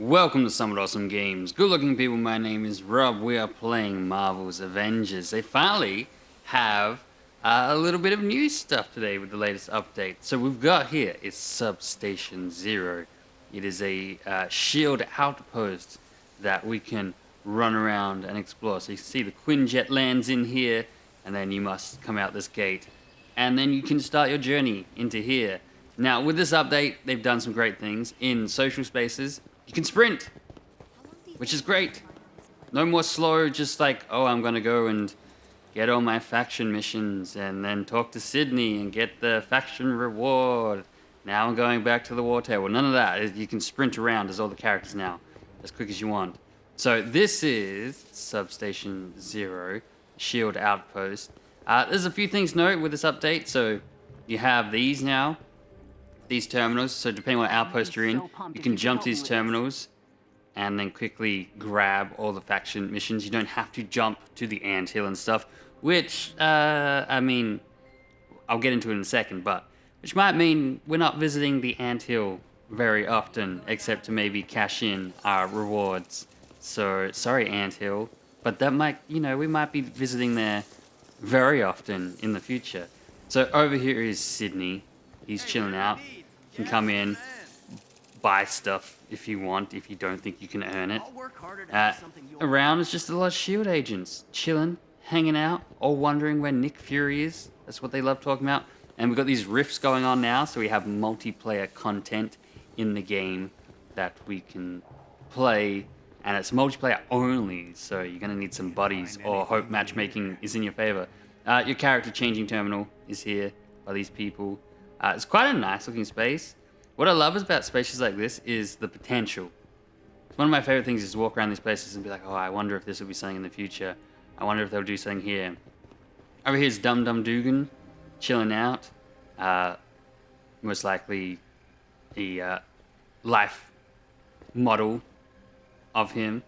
Welcome to Some Awesome Games. Good looking people, my name is Rob. We are playing Marvel's Avengers. They finally have a little bit of new stuff today with the latest update. So we've got here is Substation 0. It is a shield outpost that we can run around and explore. So you can see the Quinjet lands in here, and then you must come out this gate. And then you can start your journey into here. Now, with this update, they've done some great things. In social spaces, you can sprint, which is great. No more slow, just like, oh, I'm going to go and get all my faction missions and then talk to Sydney and get the faction reward. Now I'm going back to the war table. None of that. You can sprint around as all the characters now, as quick as you want. So this is Substation 0, Shield Outpost. There's a few things to note with this update. So you have these now. These terminals, so depending on what outpost you're in, you can jump to these terminals and then quickly grab all the faction missions. You don't have to jump to the anthill and stuff, which, I mean, I'll get into it in a second, but which might mean we're not visiting the anthill very often, except to maybe cash in our rewards. So, sorry, anthill, but that might, we might be visiting there very often in the future. So over here is Sydney. He's chilling out. You can come in, buy stuff if you want, if you don't think you can earn it. Around is just a lot of S.H.I.E.L.D. agents, chilling, hanging out, all wondering where Nick Fury is. That's what they love talking about. And we've got these rifts going on now, so we have multiplayer content in the game that we can play, and it's multiplayer only, so you're going to need some buddies, or hope matchmaking is in your favor. Your character changing terminal is here by these people. It's quite a nice looking space. What I love about spaces like this is the potential. One of my favorite things is to walk around these places and be like, oh, I wonder if this will be something in the future. I wonder if they'll do something here. Over here is Dum Dum Dugan, chilling out. Most likely the life model of him.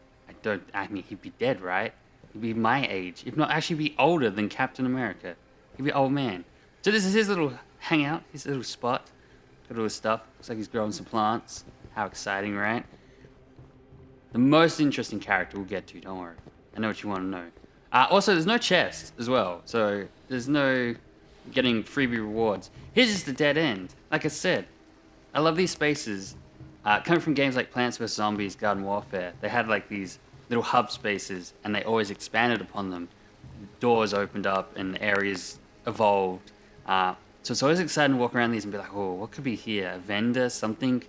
I mean, he'd be dead, right? He'd be my age. If not, actually be older than Captain America. He'd be an old man. So this is his little hangout, his little spot. Got all his stuff. Looks like he's growing some plants. How exciting, right? The most interesting character we'll get to, don't worry. I know what you want to know. Also, there's no chest as well, so there's no getting freebie rewards. Here's just a dead end. Like I said, I love these spaces. Coming from games like Plants vs. Zombies, Garden Warfare, they had like these little hub spaces, and they always expanded upon them. Doors opened up, and areas evolved. So it's always exciting to walk around these and be like, oh, what could be here? A vendor, something,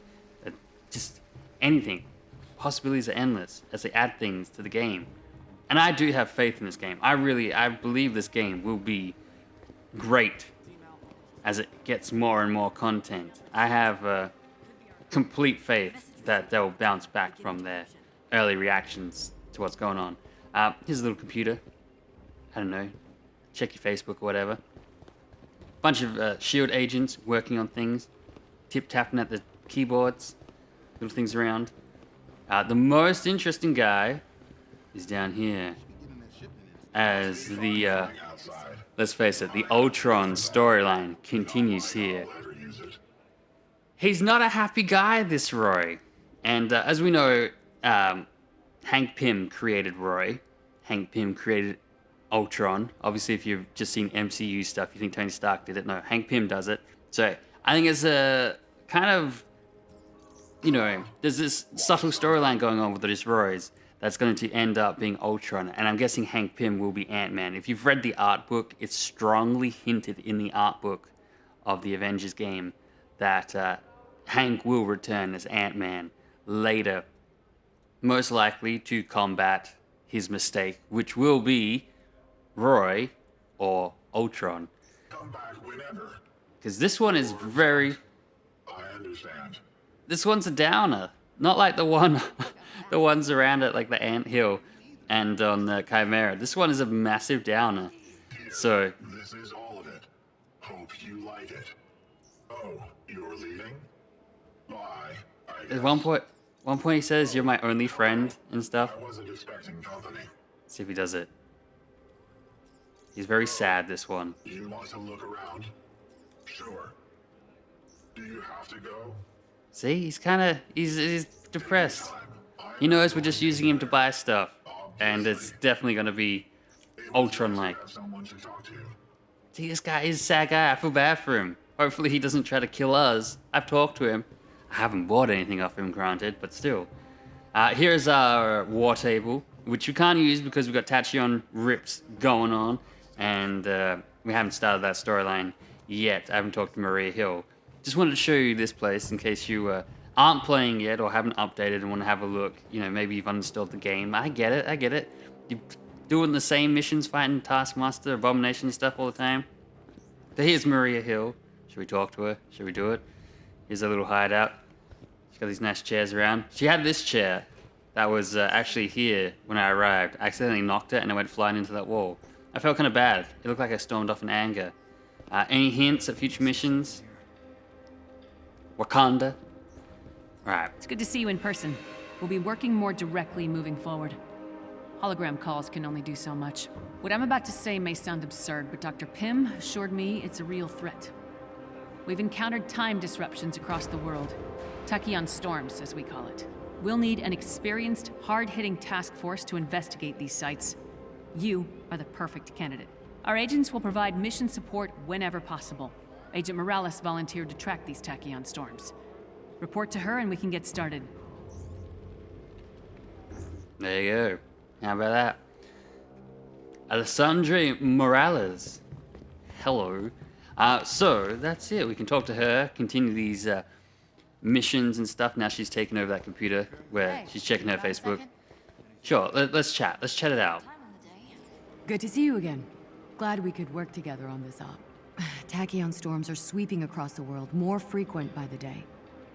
just anything. Possibilities are endless as they add things to the game. And I do have faith in this game. I believe this game will be great as it gets more and more content. I have complete faith that they'll bounce back from their early reactions to what's going on. Here's a little computer. I don't know. Check your Facebook or whatever. Bunch of S.H.I.E.L.D. agents working on things, tip-tapping at the keyboards, little things around. The most interesting guy is down here as the, let's face it, the Ultron storyline continues here. He's not a happy guy, this Roy. And as we know, Hank Pym created Roy. Hank Pym created Ultron. Obviously, if you've just seen MCU stuff, you think Tony Stark did it. No, Hank Pym does it. So I think it's a kind of, there's this subtle storyline going on with these Roys that's going to end up being Ultron. And I'm guessing Hank Pym will be Ant-Man. If you've read the art book, it's strongly hinted in the art book of the Avengers game that Hank will return as Ant-Man later, most likely to combat his mistake, which will be Roy or Ultron. Come back whenever. Because this one is very... I understand. This one's a downer. Not like the ones around it, like the Ant Hill and on the Chimera. This one is a massive downer. So... This is all of it. Hope you like it. Oh, you're leaving? Bye. At one point he says, you're my only friend and stuff. I wasn't expecting company. See if he does it. He's very sad, this one. You want to look around? Sure. Do you have to go? See, he's kind of depressed. He knows we're just using him to buy stuff, and it's definitely gonna be Ultron-like. Someone to talk to. See, this guy is a sad guy. I feel bad for him. Hopefully he doesn't try to kill us. I've talked to him. I haven't bought anything off him, granted, but still. Here's our war table, which we can't use because we've got Tachyon rips going on, and we haven't started that storyline yet. I haven't talked to Maria Hill. Just wanted to show you this place in case you aren't playing yet or haven't updated and want to have a look. You know, maybe you've uninstalled the game. I get it. You're doing the same missions, fighting Taskmaster, Abomination stuff all the time. So here's Maria Hill. Should we talk to her? Should we do it? Here's a little hideout. She's got these nice chairs around. She had this chair that was actually here when I arrived. I accidentally knocked it and it went flying into that wall. I felt kind of bad. It looked like I stormed off in anger. Any hints at future missions? Wakanda? Right. It's good to see you in person. We'll be working more directly moving forward. Hologram calls can only do so much. What I'm about to say may sound absurd, but Dr. Pym assured me it's a real threat. We've encountered time disruptions across the world. Tachyon storms, as we call it. We'll need an experienced, hard-hitting task force to investigate these sites. You are the perfect candidate. Our agents will provide mission support whenever possible. Agent Morales volunteered to track these Tachyon storms. Report to her and we can get started. There you go. How about that? Alessandra Morales. Hello. So, that's it. We can talk to her, continue these missions and stuff. Now she's taken over that computer where she's checking her Facebook. Sure, let's chat. Let's chat it out. Good to see you again. Glad we could work together on this op. Tachyon storms are sweeping across the world, more frequent by the day.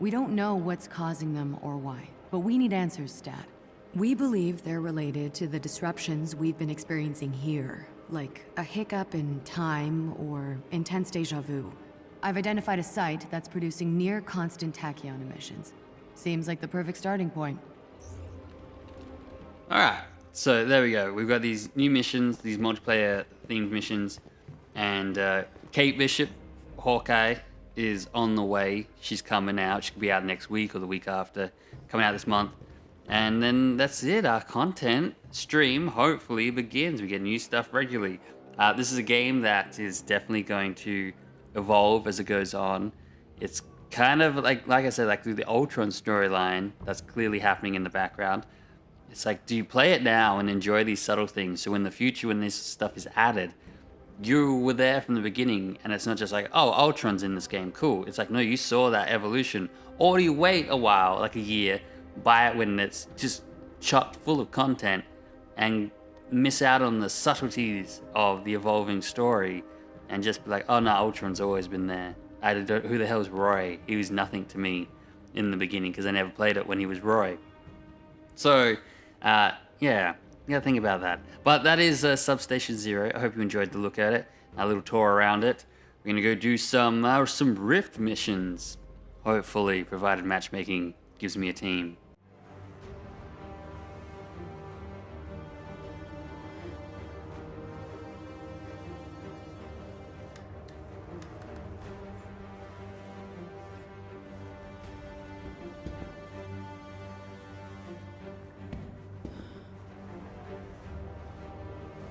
We don't know what's causing them or why, but we need answers, Stat. We believe they're related to the disruptions we've been experiencing here, like a hiccup in time or intense deja vu. I've identified a site that's producing near-constant tachyon emissions. Seems like the perfect starting point. Alright, so there we go. We've got these new missions, these multiplayer-themed missions, and Kate Bishop, Hawkeye, is on the way. She's coming out. She could be out next week or the week after. Coming out this month. And then that's it. Our content stream hopefully begins. We get new stuff regularly. This is a game that is definitely going to evolve as it goes on. It's kind of like I said, like through the Ultron storyline that's clearly happening in the background. It's like, do you play it now and enjoy these subtle things so in the future when this stuff is added, you were there from the beginning and it's not just like, oh, Ultron's in this game, cool. It's like, no, you saw that evolution. Or do you wait a while, like a year, buy it when it's just chock full of content and miss out on the subtleties of the evolving story and just be like, oh no, Ultron's always been there. Who the hell is Roy? He was nothing to me in the beginning because I never played it when he was Roy. So, yeah, you gotta think about that. But that is Substation 0. I hope you enjoyed the look at it, a little tour around it. We're gonna go do some Rift missions, hopefully, provided matchmaking gives me a team.